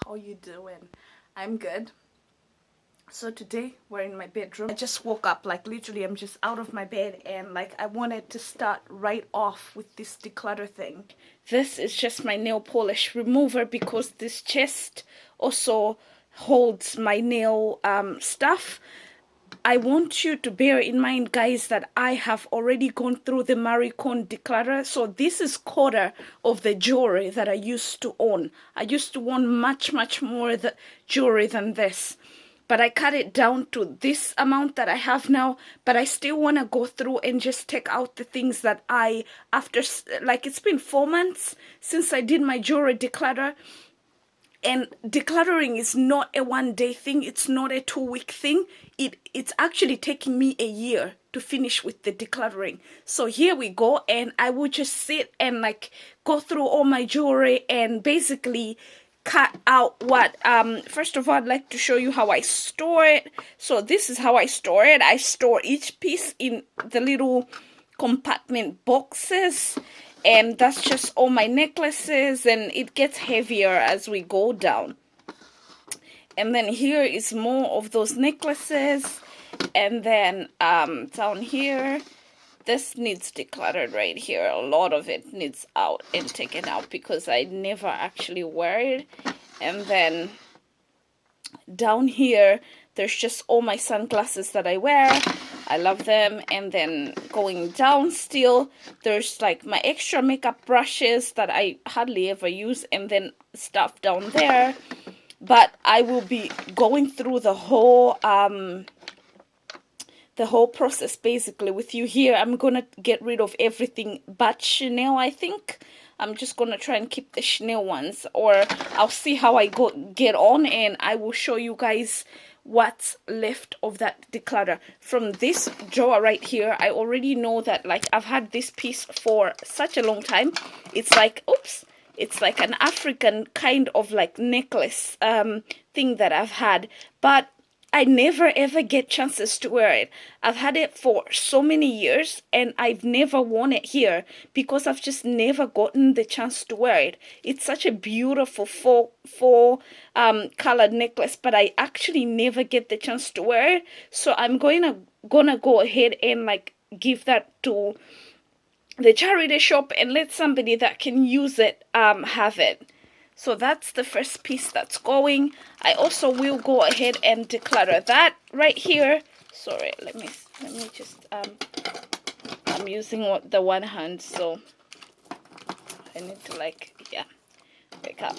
How you doing? I'm good. So today we're in my bedroom. I just woke up, like literally I'm just out of my bed, and like I wanted to start right off with this declutter thing. This is just my nail polish remover because this chest also holds my nail stuff. I want you to bear in mind, guys, that I have already gone through the Marie Kondo declutter. So this is quarter of the jewelry that I used to own. I used to own much more the jewelry than this. But I cut it down to this amount that I have now. But I still want to go through and just take out the things that after, like it's been 4 months since I did my jewelry declutter. And decluttering is not a one-day thing. It's not a 2-week thing. It's actually taking me a year to finish with the decluttering. So here we go, and I will just sit and like go through all my jewelry and basically cut out what first of all, I'd like to show you how I store it. So this is how I store it. I store each piece in the little compartment boxes, and that's just all my necklaces, and it gets heavier as we go down. And then here is more of those necklaces, and then down here, this needs decluttered right here. A lot of it needs out and taken out because I never actually wear it. And then down here, there's just all my sunglasses that I wear. I love them. And then going down still, there's like my extra makeup brushes that I hardly ever use, and then stuff down there. But I will be going through the whole process basically with you here. I'm gonna get rid of everything but Chanel. I think I'm just gonna try and keep the Chanel ones, or I'll see how I get on, and I will show you guys what's left of that declutter. From this drawer right here, I already know that like I've had this piece for such a long time. It's like, oops, it's like an African kind of like necklace thing that I've had, but I never ever get chances to wear it. I've had it for so many years and I've never worn it here because I've just never gotten the chance to wear it. It's such a beautiful faux colored necklace, but I actually never get the chance to wear it. So I'm gonna go ahead and like give that to the charity shop and let somebody that can use it have it. So that's the first piece that's going. I also will go ahead and declutter that right here. Sorry, let me just I'm using the one hand, so I need to like, yeah, wake up.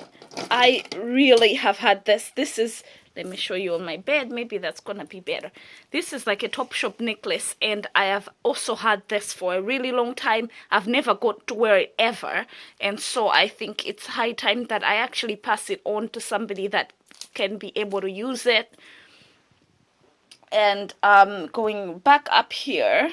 I really have had this. This is, let me show you on my bed. Maybe that's gonna be better. This is like a Topshop necklace, and I have also had this for a really long time. I've never got to wear it ever, and so I think it's high time that I actually pass it on to somebody that can be able to use it. And going back up here,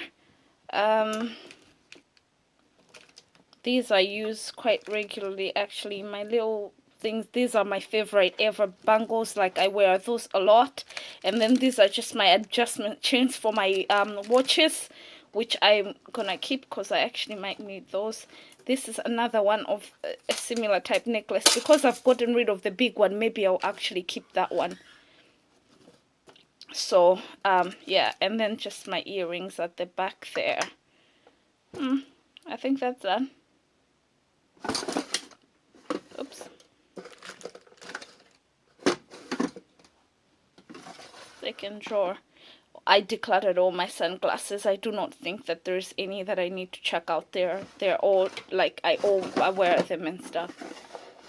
these I use quite regularly actually. My little things, these are my favorite ever bangles. Like I wear those a lot. And then these are just my adjustment chains for my watches, which I'm gonna keep because I actually might need those. This is another one of a similar type necklace. Because I've gotten rid of the big one, maybe I'll actually keep that one. So yeah, and then just my earrings at the back there. I think that's done. Oops. Second drawer. I decluttered all my sunglasses. I do not think that there's any that I need to check out there. They're all like I wear them and stuff.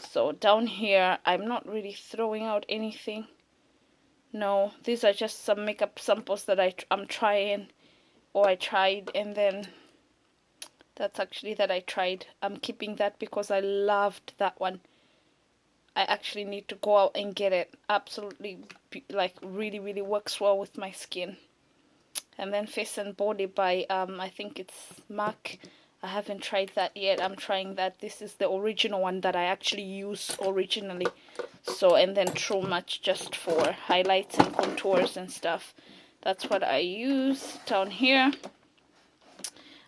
So down here, I'm not really throwing out anything. No, these are just some makeup samples that I'm trying, or I tried, and then that's actually that I tried. I'm keeping that because I loved that one. I actually need to go out and get it. Absolutely, like really works well with my skin. And then Face and Body by I think it's MAC. I haven't tried that yet. I'm trying that. This is the original one that I actually used originally. So, and then True Match just for highlights and contours and stuff. That's what I use down here.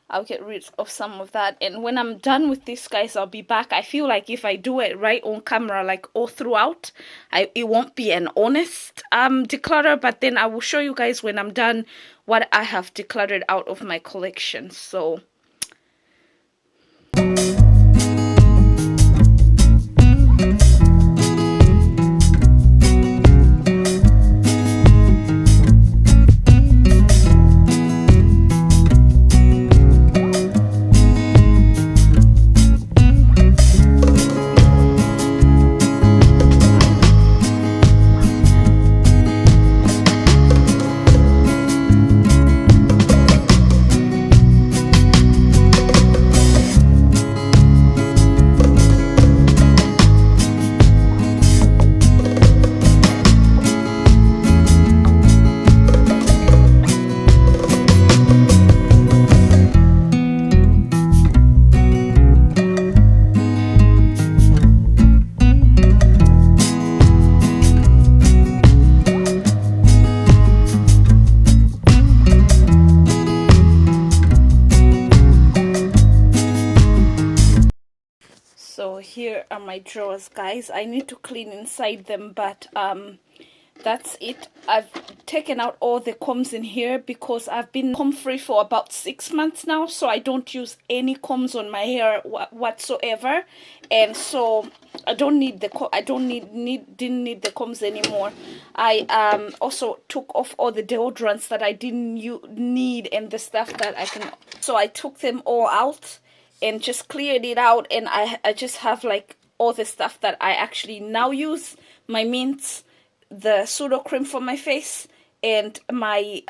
I'll get rid of some of that. And when I'm done with this, guys, I'll be back. I feel like if I do it right on camera, like all throughout, it won't be an honest declutter. But then I will show you guys when I'm done what I have decluttered out of my collection. So here are my drawers, guys. I need to clean inside them, but that's it. I've taken out all the combs in here because I've been comb free for about 6 months now, so I don't use any combs on my hair whatsoever, and so I don't need the didn't need the combs anymore. I also took off all the deodorants that I didn't need and the stuff that I can, so I took them all out and just cleared it out, and I just have like all the stuff that I actually now use: my mints, the pseudo cream for my face, and my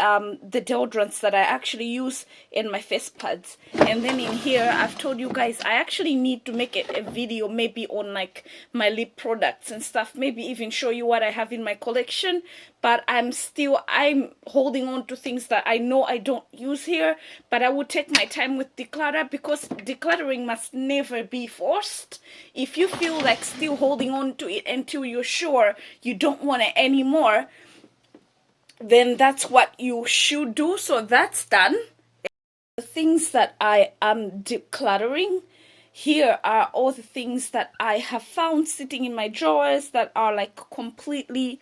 the deodorants that I actually use, in my face pads. And then in here, I've told you guys I actually need to make a video maybe on like my lip products and stuff, maybe even show you what I have in my collection. But I'm holding on to things that I know I don't use here, but I will take my time with declutter, because decluttering must never be forced. If you feel like still holding on to it until you're sure you don't want it anymore, then that's what you should do. So that's done. The things that I am decluttering, here are all the things that I have found sitting in my drawers that are like completely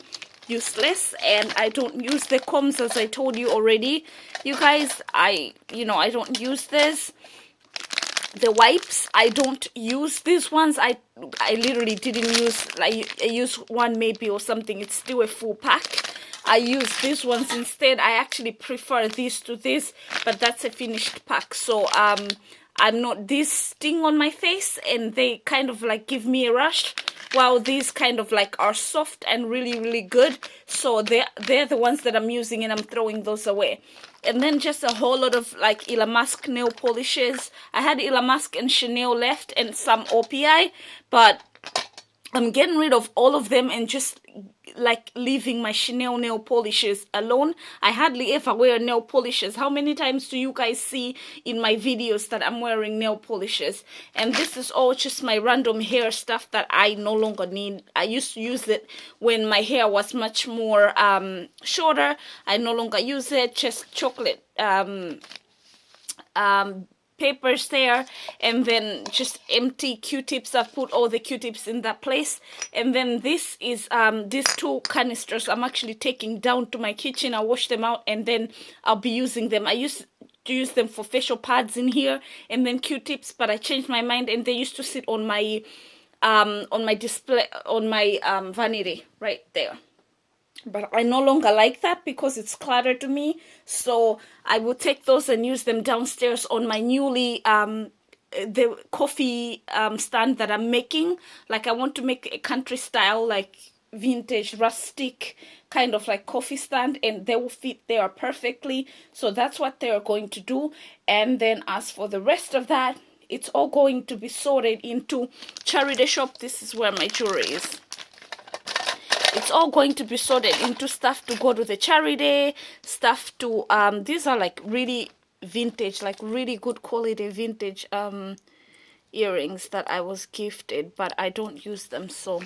useless, and I don't use the combs, as I told you already, you guys. I don't use this. The wipes, I don't use these ones. I literally didn't use, like, I use one maybe or something. It's still a full pack. I use these ones instead. I actually prefer this to this, but that's a finished pack. So I'm not, these sting on my face and they kind of like give me a rush, while these kind of like are soft and really, really good. So they're the ones that I'm using, and I'm throwing those away. And then just a whole lot of like Ilamask nail polishes. I had Ilamask and Chanel left and some OPI, but I'm getting rid of all of them and just like leaving my Chanel nail polishes alone. I hardly ever wear nail polishes. How many times do you guys see in my videos that I'm wearing nail polishes? And this is all just my random hair stuff that I no longer need. I used to use it when my hair was much more shorter. I no longer use it. Just chocolate papers there, and then just empty Q-tips. I've put all the Q-tips in that place. And then this is these 2 canisters I'm actually taking down to my kitchen. I'll wash them out and then I'll be using them. I used to use them for facial pads in here and then Q-tips, but I changed my mind, and they used to sit on my display, on my vanity right there. But I no longer like that because it's clutter to me. So I will take those and use them downstairs on my newly the coffee stand that I'm making. Like, I want to make a country style, like vintage rustic kind of like coffee stand, and they will fit there perfectly. So that's what they're going to do. And then as for the rest of that, it's all going to be sorted into charity shop. This is where my jewelry is. It's all going to be sorted into stuff to go to the charity, stuff to, these are like really vintage, like really good quality vintage earrings that I was gifted, but I don't use them, so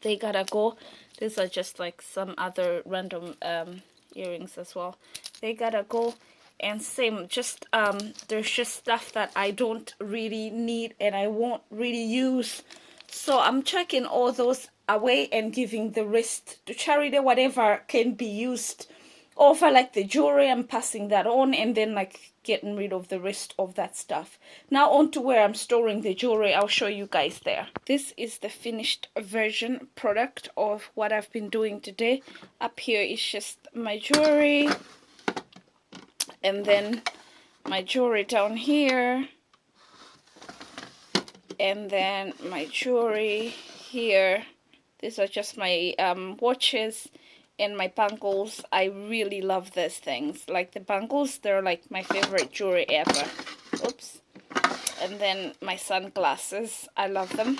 they gotta go. These are just like some other random earrings as well. They gotta go. and same, just there's just stuff that I don't really need and I won't really use, so I'm chucking all those away and giving the rest to charity. Whatever can be used, or for like the jewelry, I'm passing that on, and then like getting rid of the rest of that stuff. Now on to where I'm storing the jewelry. I'll show you guys there. This is the finished version product of what I've been doing today. Up here is just my jewelry, and then my jewelry down here, and then my jewelry here. These are just my watches and my bangles. I really love these things. Like the bangles, they're like my favorite jewelry ever. Oops. And then my sunglasses, I love them.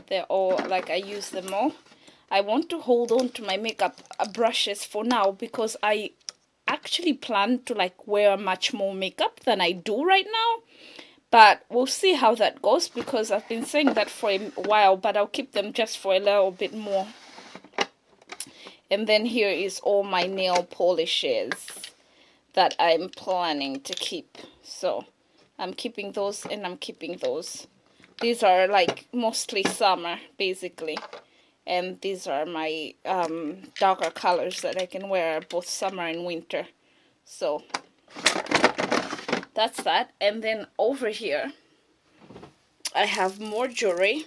They're all like, I use them all. I want to hold on to my makeup brushes for now, because I actually plan to like wear much more makeup than I do right now. But we'll see how that goes, because I've been saying that for a while, but I'll keep them just for a little bit more. And then here is all my nail polishes that I'm planning to keep. So I'm keeping those, and I'm keeping those. These are like mostly summer, basically. And these are my darker colors that I can wear both summer and winter. So that's that. And then over here, I have more jewelry.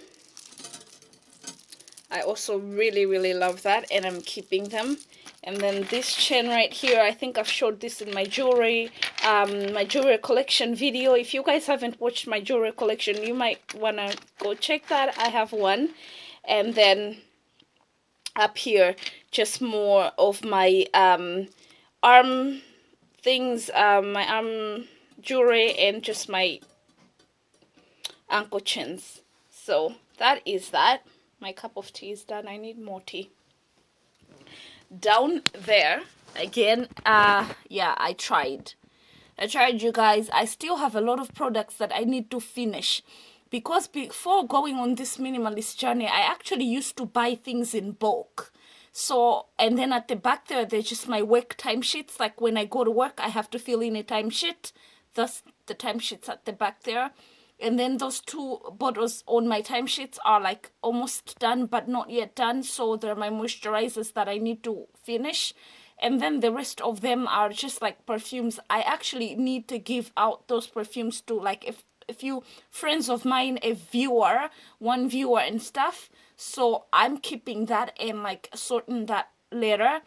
I also really love that, and I'm keeping them. And then this chain right here, I think I've showed this in my jewelry collection video. If you guys haven't watched my jewelry collection, you might want to go check that. I have one. And then up here, just more of my arm things, my arm jewelry, and just my ankle chains. So that is that. My cup of tea is done. I need more tea. Down there, again, yeah, I tried, you guys. I still have a lot of products that I need to finish, because before going on this minimalist journey, I actually used to buy things in bulk. So, and then at the back there, there's just my work timesheets. Like when I go to work, I have to fill in a timesheet. Thus, the timesheets at the back there. And then those two bottles on my timesheets are like almost done, but not yet done. So they're my moisturizers that I need to finish. And then the rest of them are just like perfumes. I actually need to give out those perfumes to like a few friends of mine, one viewer and stuff. So I'm keeping that and like sorting that later.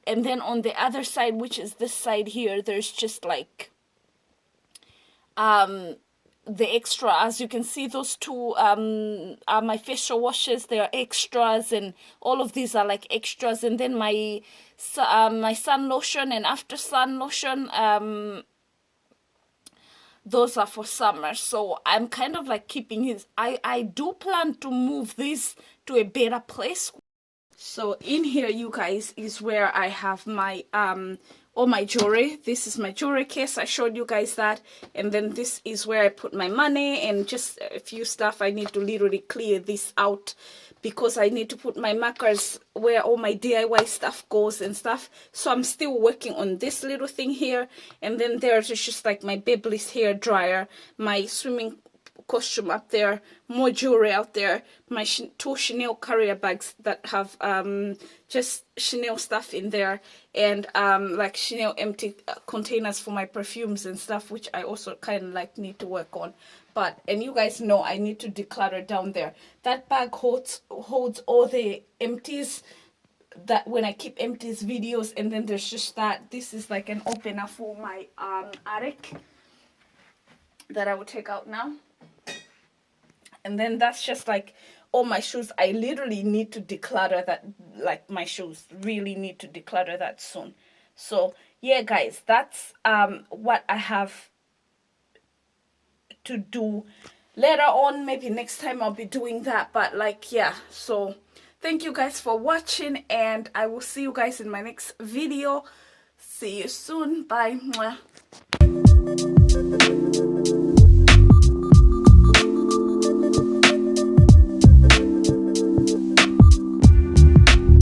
And then on the other side, which is this side here, there's just like the extra. As you can see, those two are my facial washes. They are extras, and all of these are like extras. And then my sun lotion and after sun lotion, those are for summer. So I'm kind of like keeping his. I do plan to move this to a better place. So in here, you guys, is where I have my all my jewelry. This is my jewelry case. I showed you guys that. And then this is where I put my money and just a few stuff. I need to literally clear this out, because I need to put my markers where all my DIY stuff goes and stuff. So I'm still working on this little thing here. And then there's just like my Babyliss hair dryer, my swimming costume up there, more jewelry out there, my two Chanel carrier bags that have just Chanel stuff in there, and like Chanel empty containers for my perfumes and stuff, which I also kind of like need to work on. But, and you guys know I need to declutter down there. That bag holds all the empties that when I keep empties videos. And then there's just that. This is like an opener for my attic that I will take out now. And then that's just like all my shoes. I literally need to declutter that, like my shoes. Really need to declutter that soon. So yeah, guys, that's what I have to do later on. Maybe next time I'll be doing that. But like, yeah, so thank you guys for watching, and I will see you guys in my next video. See you soon. Bye. Mwah.